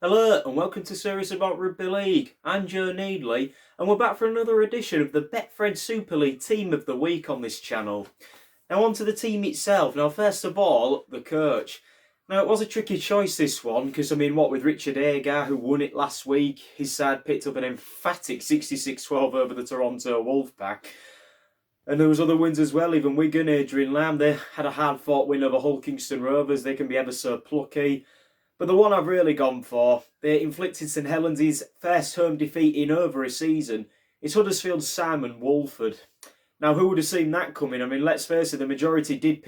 Hello and welcome to Series About Rugby League. I'm Joe Needley and we're back for another edition of the Betfred Super League Team of the Week on this channel. Now on to the team itself. Now first of all, the coach. Now it was a tricky choice this one because with Richard Agar who won it last week, his side picked up an emphatic 66-12 over the Toronto Wolfpack. And there was other wins as well, even Wigan, Adrian Lamb, they had a hard-fought win over Hull Kingston Rovers, they can be ever so plucky. But the one I've really gone for, they inflicted St Helens his first home defeat in over a season, is Huddersfield's Simon Walford. Now who would have seen that coming? Let's face it, the majority did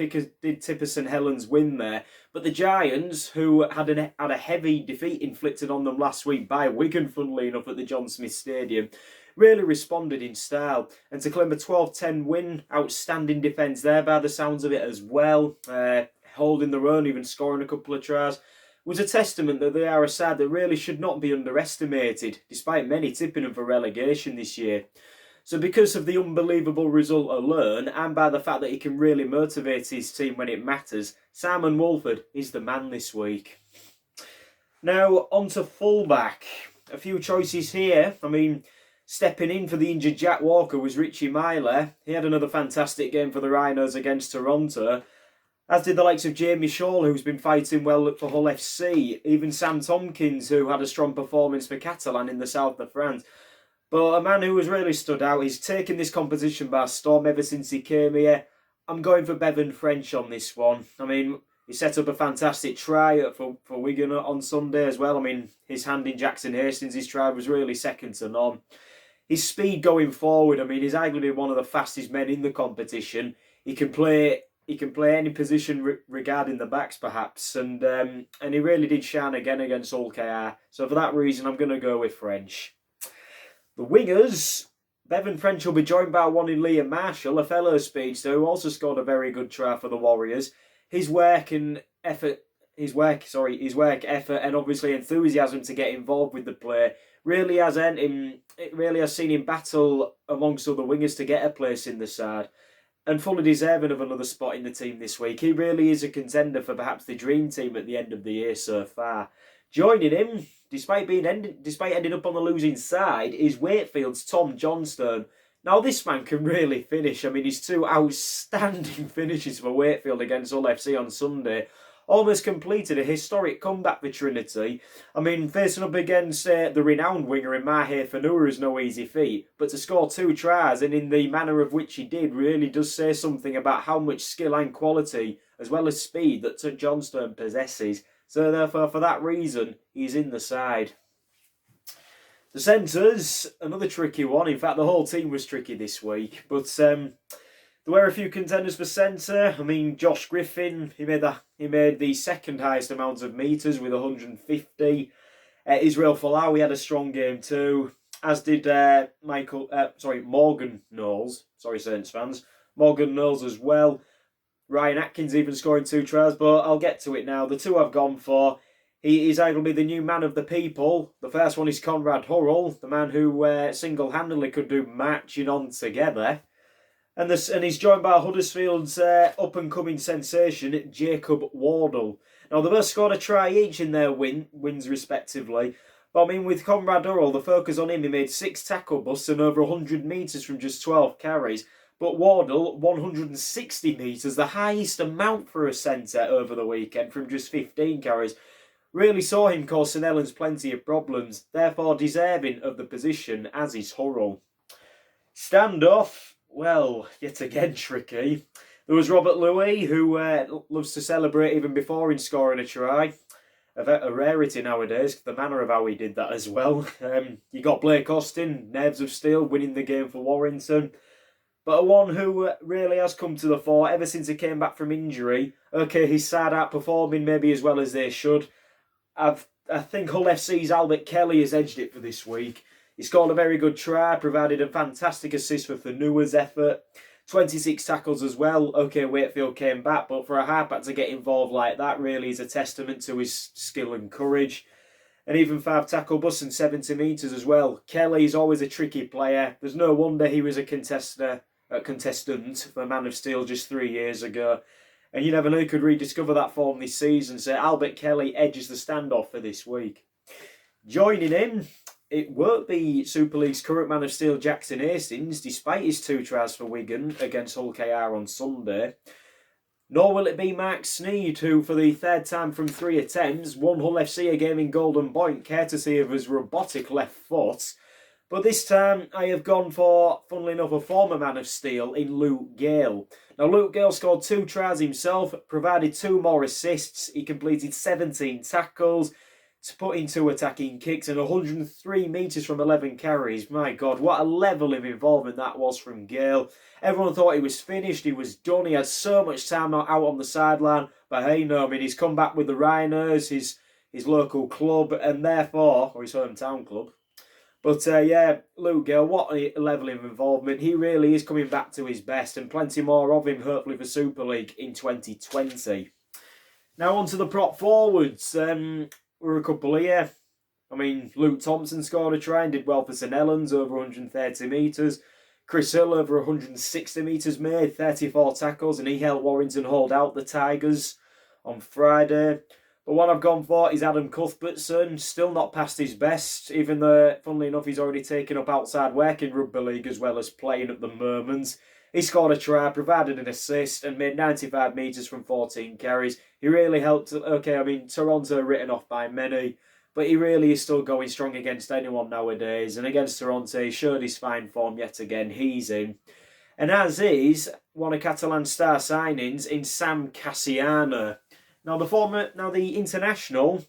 tip a St Helens win there. But the Giants, who had a heavy defeat inflicted on them last week by Wigan, funnily enough, at the John Smith Stadium, really responded in style. And to claim a 12-10 win, outstanding defence there by the sounds of it as well, holding their own, even scoring a couple of tries, was a testament that they are a side that really should not be underestimated, despite many tipping them for relegation this year. So because of the unbelievable result alone, and by the fact that he can really motivate his team when it matters, Simon Walford is the man this week. Now, on to fullback. A few choices here. Stepping in for the injured Jack Walker was Richie Myler. He had another fantastic game for the Rhinos against Toronto, as did the likes of Jamie Shaw, who's been fighting well for Hull FC. Even Sam Tompkins, who had a strong performance for Catalan in the south of France. But a man who has really stood out, he's taken this competition by storm ever since he came here. I'm going for Bevan French on this one. He set up a fantastic try for Wigan on Sunday as well. His hand in Jackson Hastings' try was really second to none. His speed going forward, he's arguably one of the fastest men in the competition. He can play any position regarding the backs, perhaps, and he really did shine again against Hull KR. So for that reason, I'm going to go with French. The wingers, Bevan French will be joined by one in Liam Marshall, a fellow speedster who also scored a very good try for the Warriors. His work, effort, and obviously enthusiasm to get involved with the play really has seen him battle amongst other wingers to get a place in the side, and fully deserving of another spot in the team this week. He really is a contender for perhaps the dream team at the end of the year so far. Joining him, despite ending up on the losing side, is Wakefield's Tom Johnstone. Now this man can really finish. His two outstanding finishes for Wakefield against Hull FC on Sunday almost completed a historic comeback for Trinity. Facing up against the renowned winger in Mahe Fanua is no easy feat, but to score two tries and in the manner of which he did really does say something about how much skill and quality, as well as speed, that Johnstone possesses. So therefore, for that reason, he's in the side. The centres, another tricky one. In fact, the whole team was tricky this week. But there were a few contenders for centre. Josh Griffin, he made the second highest amount of metres with 150. Israel Folau, he had a strong game too. As did Morgan Knowles. Sorry, Saints fans. Morgan Knowles as well. Ryan Atkins even scoring two tries, but I'll get to it now. The two I've gone for, he is arguably the new man of the people. The first one is Conrad Hurrell, the man who single-handedly could do matching on together. And he's joined by Huddersfield's up-and-coming sensation, Jacob Wardle. Now, they both scored a try each in their wins respectively. But with Conrad Hurrell, the focus on him, he made 6 tackle busts and over 100 metres from just 12 carries. But Wardle, 160 metres, the highest amount for a centre over the weekend from just 15 carries. Really saw him cause St Helens plenty of problems, therefore deserving of the position, as is Hurrell. Standoff, well, yet again tricky. There was Robert Louis, who loves to celebrate even before in scoring a try. A rarity nowadays, the manner of how he did that as well. You got Blake Austin, nerves of steel, winning the game for Warrington. But one who really has come to the fore ever since he came back from injury. Okay, his side outperforming maybe as well as they should. I think Hull FC's Albert Kelly has edged it for this week. He scored a very good try, provided a fantastic assist for Fanua's effort. 26 tackles as well. Okay, Wakefield came back, but for a halfback to get involved like that really is a testament to his skill and courage. And even 5 tackle busts and 70 metres as well. Kelly's always a tricky player. There's no wonder he was a contender contestant for Man of Steel just 3 years ago. And you never know, he could rediscover that form this season. So Albert Kelly edges the standoff for this week. Joining him, it won't be Super League's current Man of Steel Jackson Hastings, despite his 2 tries for Wigan against Hull KR on Sunday. Nor will it be Mark Sneed, who for the 3rd time from 3 attempts won Hull FC a game in Golden Point, courtesy of his robotic left foot. But this time I have gone for, funnily enough, a former Man of Steel in Luke Gale. Now, Luke Gale scored 2 tries himself, provided 2 more assists. He completed 17 tackles to put in 2 attacking kicks and 103 metres from 11 carries. My God, what a level of involvement that was from Gale. Everyone thought he was finished, he was done, he had so much time out on the sideline. But hey, no, I mean, he's come back with the Rhinos, his local club, and therefore, or his hometown club. But yeah, Luke Gale, what a level of involvement. He really is coming back to his best, and plenty more of him, hopefully, for Super League in 2020. Now on to the prop forwards. We're a couple here. I mean, Luke Thompson scored a try and did well for St Helens, over 130 metres. Chris Hill over 160 metres made, 34 tackles, and he helped Warrington hold out the Tigers on Friday. The one I've gone for is Adam Cuthbertson, still not past his best, even though, funnily enough, he's already taken up outside work in Rugby League as well as playing at the moment. He scored a try, provided an assist, and made 95 metres from 14 carries. He really helped. Okay, I mean, Toronto written off by many, but he really is still going strong against anyone nowadays. And against Toronto, he showed his fine form yet again. He's in. And as is, one of Catalan's star signings in Sam Cassiano. Now, the international,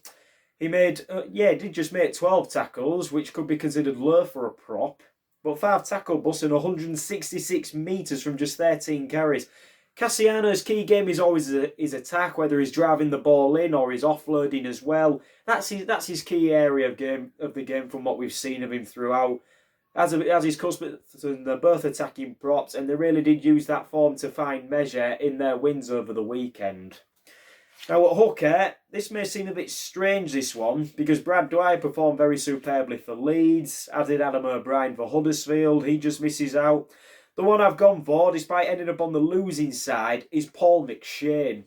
he made, did just make 12 tackles, which could be considered low for a prop. But 5 tackle busts and 166 metres from just 13 carries. Cassiano's key game is always his attack, whether he's driving the ball in or he's offloading as well. That's his key area of the game from what we've seen of him throughout. As his Cuthbertson, they're both attacking props, and they really did use that form to find measure in their wins over the weekend. Now at hooker, this may seem a bit strange, this one, because Brad Dwyer performed very superbly for Leeds, as did Adam O'Brien for Huddersfield. He just misses out. The one I've gone for, despite ending up on the losing side, is Paul McShane.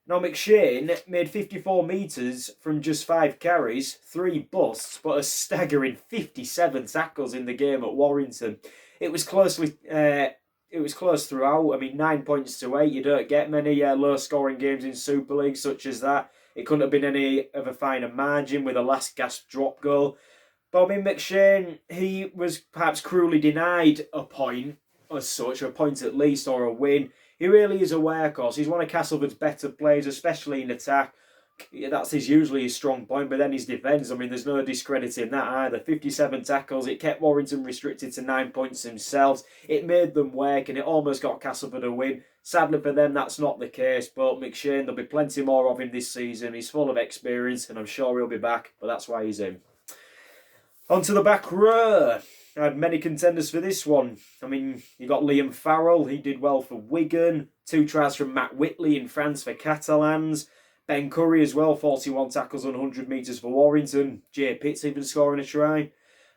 Now McShane made 54 metres from just 5 carries, 3 busts, but a staggering 57 tackles in the game at Warrington. It was close throughout. I mean, 9 points to 8. You don't get many low-scoring games in Super League such as that. It couldn't have been any of a finer margin with a last-gasp drop goal. But I mean, McShane, he was perhaps cruelly denied a point as such, a point at least, or a win. He really is a workhorse. He's one of Castlewood's better players, especially in attack. That's usually his strong point, but then his defence, I mean, there's no discrediting that either. 57 tackles, it kept Warrington restricted to 9 points themselves. It made them work, and it almost got Castleford a win. Sadly for them, that's not the case, but McShane, there'll be plenty more of him this season. He's full of experience, and I'm sure he'll be back, but that's why he's in. On to the back row. I had many contenders for this one. I mean, you got Liam Farrell, he did well for Wigan. 2 tries from Matt Whitley in France for Catalans. Ben Curry as well, 41 tackles on 100 metres for Warrington. Jay Pitts even scoring a try.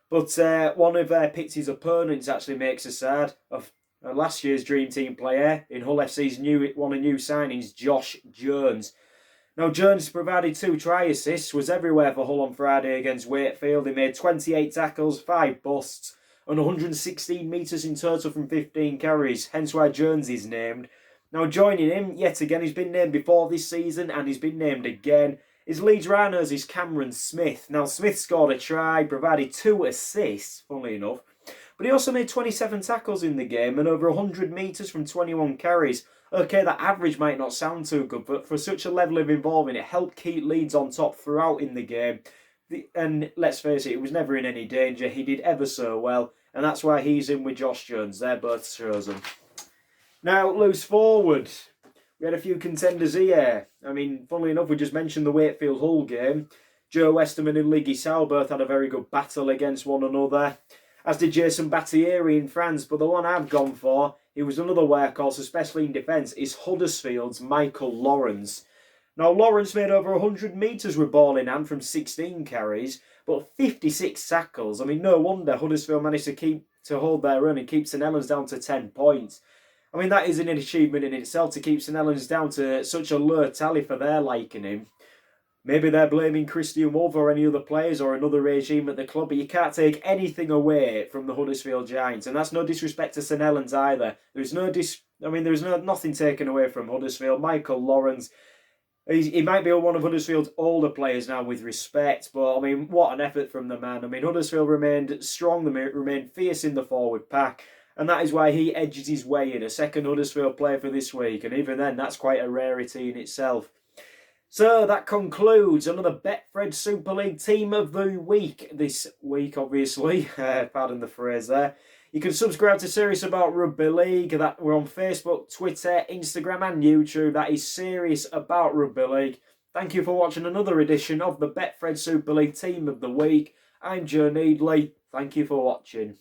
But one of Pitts' opponents actually makes a side of last year's Dream Team player in Hull FC's one of new signings, Josh Jones. Now, Jones provided 2 try assists, was everywhere for Hull on Friday against Wakefield. He made 28 tackles, 5 busts, and 116 metres in total from 15 carries, hence why Jones is named. Now, joining him, yet again, he's been named before this season, and he's been named again, is Leeds Rhinos, is Cameron Smith. Now, Smith scored a try, provided 2 assists, funnily enough, but he also made 27 tackles in the game and over 100 metres from 21 carries. Okay, that average might not sound too good, but for such a level of involvement, it helped keep Leeds on top throughout in the game. And let's face it, he was never in any danger. He did ever so well, and that's why he's in with Josh Jones. They're both chosen. Now, loose forward. We had a few contenders here. I mean, funnily enough, we just mentioned the Wakefield-Hull game. Joe Westerman and Liggy Sow both had a very good battle against one another, as did Jason Battieri in France. But the one I've gone for, he was another workhorse, especially in defence, is Huddersfield's Michael Lawrence. Now, Lawrence made over 100 metres with ball in hand from 16 carries, but 56 tackles. I mean, no wonder Huddersfield managed to keep to hold their own and keep St Helens down to 10 points. I mean, that is an achievement in itself to keep St Helens down to such a low tally for their liking him. Maybe they're blaming Christian Wolf or any other players or another regime at the club, but you can't take anything away from the Huddersfield Giants, and that's no disrespect to St Helens either. There's nothing taken away from Huddersfield. Michael Lawrence, he might be one of Huddersfield's older players now with respect, but I mean, what an effort from the man. I mean, Huddersfield remained strong, they remained fierce in the forward pack, and that is why he edges his way in, a second Huddersfield player for this week, and even then, that's quite a rarity in itself. So that concludes another Betfred Super League Team of the Week this week, obviously. Pardon the phrase there. You can subscribe to Serious About Rugby League. That we're on Facebook, Twitter, Instagram and YouTube. That is Serious About Rugby League. Thank you for watching another edition of the Betfred Super League Team of the Week. I'm Joe Needley. Thank you for watching.